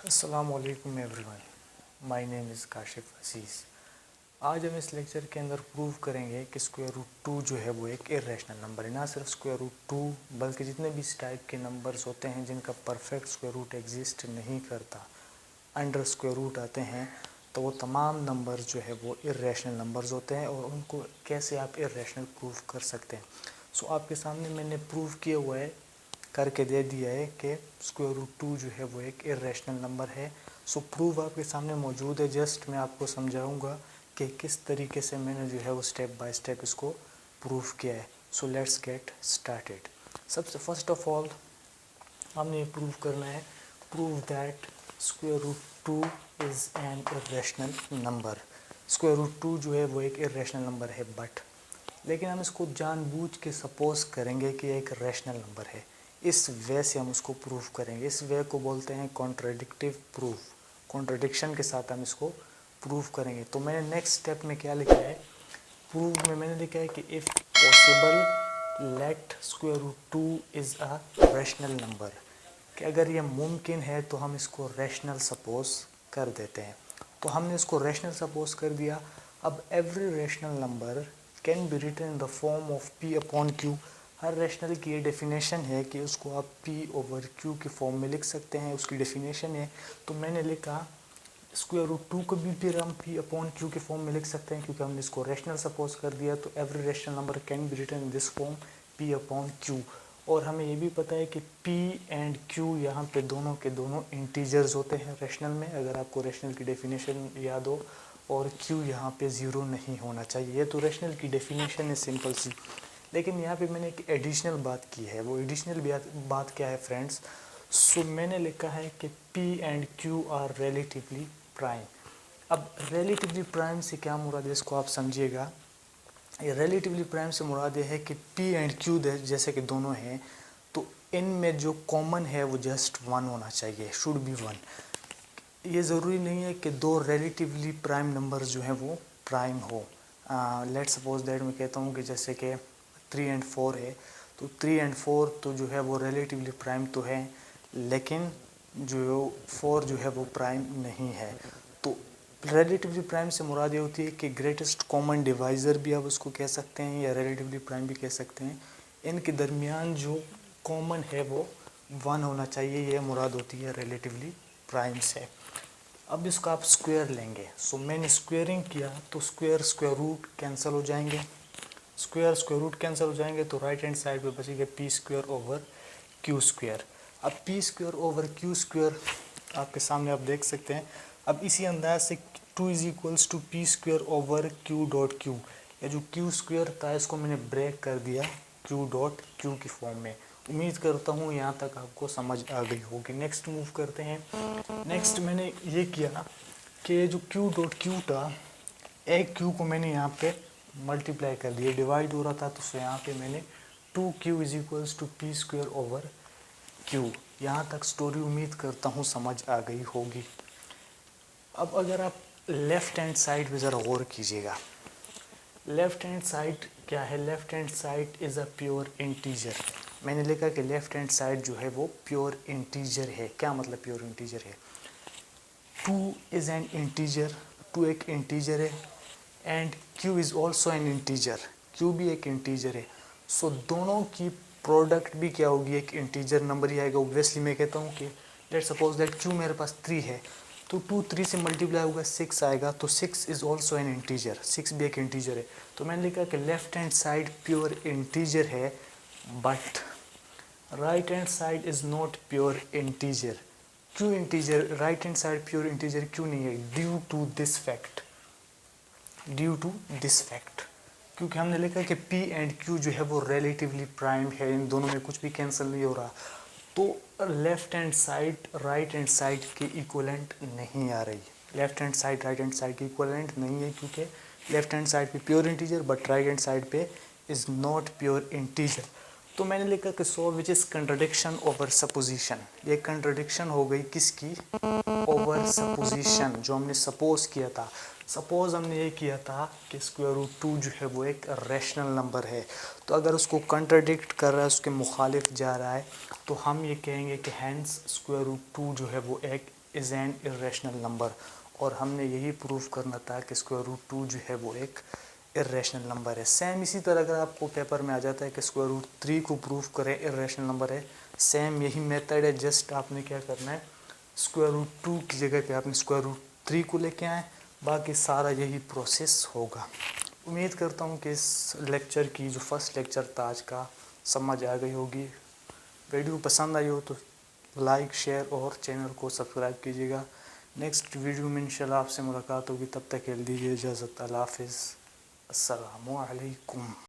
अस्सलामुअलैकुम everyone, my name is Kashif Aziz. आज हम इस लेक्चर के अंदर प्रूव करेंगे कि स्क्वायर रूट टू जो है वो एक इर्रेशनल नंबर है। ना सिर्फ स्क्वायर रूट टू बल्कि जितने भी इस टाइप के नंबर्स होते हैं जिनका परफेक्ट स्क्वायर रूट एग्जिस्ट नहीं करता, अंडर स्क्वायर रूट आते हैं, तो वो तमाम नंबर्स जो है वो इर्रेशनल नंबर्स होते हैं और उनको कैसे आप इर्रेशनल प्रूव कर सकते हैं। सो आपके सामने मैंने प्रूव किया हुआ है, करके दे दिया है कि स्क्वायर रूट टू जो है वो एक इर्रेशनल नंबर है। सो प्रूव आपके सामने मौजूद है, जस्ट मैं आपको समझाऊंगा कि किस तरीके से मैंने जो है वो स्टेप बाय स्टेप इसको प्रूव किया है। So let's get started. सबसे फर्स्ट ऑफ ऑल हमने ये प्रूव करना है, prove that square root two is an irrational number. Square root two जो है वो एक इर्रेशनल नंबर है, बट लेकिन हम इसको जानबूझ के सपोज करेंगे कि एक रैशनल नंबर है। इस वे से हम उसको प्रूव करेंगे। इस वे को बोलते हैं कॉन्ट्रडिक्टिव प्रूफ। कॉन्ट्रडिक्शन के साथ हम इसको प्रूव करेंगे। तो मैंने नेक्स्ट स्टेप में क्या लिखा है, प्रूव में मैंने लिखा है कि if possible let square root two is a rational number, कि अगर ये मुमकिन है तो हम इसको रैशनल सपोज कर देते हैं। तो हमने इसको रैशनल सपोज कर दिया। अब every rational number can be written in the form of P upon Q. हर रैशनल की ये डेफिनेशन है कि उसको आप पी ओवर क्यू के फॉर्म में लिख सकते हैं, उसकी डेफिनेशन है। तो मैंने लिखा स्क्वायर रूट टू को भी फिर हम पी अपॉन क्यू के फॉर्म में लिख सकते हैं, क्योंकि हमने इसको रैशनल सपोज कर दिया। तो every rational number can be written in this form P upon Q. और हमें ये भी पता है कि P एंड Q यहाँ पे दोनों के दोनों इंटीजर्स होते हैं रैशनल में, अगर आपको रैशनल की डेफिनेशन याद हो, और Q यहाँ पे ज़ीरो नहीं होना चाहिए। ये तो रैशनल की डेफिनेशन है सिंपल सी। लेकिन यहाँ पे मैंने एक एडिशनल बात की है। वो एडिशनल बात क्या है फ्रेंड्स? सो मैंने लिखा है कि P and Q are relatively prime. अब रिलेटिवली प्राइम से क्या मुराद है, इसको आप समझिएगा। ये रिलेटिवली प्राइम से मुराद ये है कि P एंड Q जैसे कि दोनों हैं, तो इनमें जो कॉमन है वो जस्ट वन होना चाहिए, शुड बी वन। ये ज़रूरी नहीं है कि दो रिलेटिवली प्राइम नंबर्स जो हैं वो प्राइम हो। लेट्स सपोज दैट मैं कहता हूँ कि जैसे कि 3 एंड 4 है, तो 3 एंड 4 तो जो है वो रिलेटिवली प्राइम तो है, लेकिन जो 4 जो है वो प्राइम नहीं है। तो रिलेटिवली प्राइम से मुराद ये होती है कि ग्रेटेस्ट कॉमन डिवाइज़र भी आप उसको कह सकते हैं, या रिलेटिवली प्राइम भी कह सकते हैं। इनके दरमियान जो कॉमन है वो वन होना चाहिए, ये मुराद होती है रिलेटिवली प्राइम से। अब इसको आप स्क्वायर लेंगे। सो मैंने स्क्वायरिंग किया तो स्क्वायर स्क्वायर रूट कैंसिल हो जाएंगे, स्क्वायर स्क्वायर रूट कैंसिल हो जाएंगे, तो राइट हैंड साइड पे बचेगा P square over Q square. अब P square over Q square आपके सामने आप देख सकते हैं। अब इसी अंदाज से 2 is equals to P square over Q dot Q, या जो क्यू स्क्वायर था इसको मैंने ब्रेक कर दिया क्यू डॉट क्यू की फॉर्म में। उम्मीद करता हूँ यहाँ तक आपको समझ आ गई होगी। नेक्स्ट मूव करते हैं। नेक्स्ट मैंने ये किया कि जो क्यू डॉट क्यू था, एक क्यू को मैंने यहाँ पे मल्टीप्लाई कर दिया, डिवाइड हो रहा था तो यहाँ पे मैंने 2q is equals to P square over Q. यहाँ तक स्टोरी उम्मीद करता हूँ समझ आ गई होगी। अब अगर आप लेफ़्ट हैंड साइड पे ज़रा गौर कीजिएगा, लेफ़्ट हैंड साइड क्या है? Left hand side is a pure integer. मैंने लिखा कि लेफ़्ट हैंड साइड जो है वो प्योर इंटीजर है। क्या मतलब प्योर इंटीजर है? 2 इज़ एन इंटीजर, 2 एक इंटीजर है, and q is also an integer, q भी एक इंटीजर है। सो दोनों की प्रोडक्ट भी क्या होगी? एक इंटीजर नंबर ही आएगा। ऑब्वियसली मैं कहता हूँ कि लेट्स सपोज दैट q मेरे पास 3 है, तो 2 3 से मल्टीप्लाई होगा 6 आएगा, तो 6 इज़ ऑल्सो एन इंटीजर, 6 भी एक इंटीजर है। तो मैंने लिखा कि left hand side pure integer है, but right hand side is not pure integer. क्यों integer? Right hand side pure integer क्यों नहीं है? Due to this fact, due to this fact, क्योंकि हमने लिखा कि P एंड Q जो है वो रिलेटिवली प्राइम है, इन दोनों में कुछ भी कैंसिल नहीं हो रहा। तो left hand side right hand side के इक्वलेंट नहीं आ रही। Left hand side right hand side के इक्वलेंट नहीं है, क्योंकि लेफ्ट हैंड साइड पे pure integer but right hand side पे इज़ नॉट प्योर इंटीजर। तो मैंने लिखा कि so which is contradiction over supposition. ये कंट्रडिक्शन हो गई किसकी? ओवर सपोजिशन, जो हमने सपोज किया था। सपोज हमने ये किया था कि स्क्वायर रूट टू जो है वो एक रैशनल नंबर है, तो अगर उसको कंट्रडिक्ट कर रहा है, उसके मुखालिफ जा रहा है, तो हम ये कहेंगे कि हैंस स्क्वायर रूट टू जो है वो एक इज़ एन इरेशनल नंबर, और हमने यही प्रूव करना था कि स्क्वायर रूट 2 जो है वो एक इरेशनल नंबर है। सेम इसी तरह अगर आपको पेपर में आ जाता है कि स्क्वायर रूट 3 को प्रूव करें इरेशनल नंबर है, सेम यही मेथड है। जस्ट आपने क्या करना है, स्क्वायर रूट 2 की जगह पे आपने स्क्वायर रूट 3 को लेके आए, बाकी सारा यही प्रोसेस होगा। उम्मीद करता हूँ कि इस लेक्चर की जो फर्स्ट लेक्चर था आज का समझ आ गई होगी। वीडियो पसंद आई हो तो लाइक, शेयर और चैनल को सब्सक्राइब कीजिएगा। नेक्स्ट वीडियो में इंशाल्लाह आपसे मुलाकात होगी, तब तक के लिए दीजिए इजाज़त। अल्लाह हाफ़िज़, अस्सलामु अलैकुम।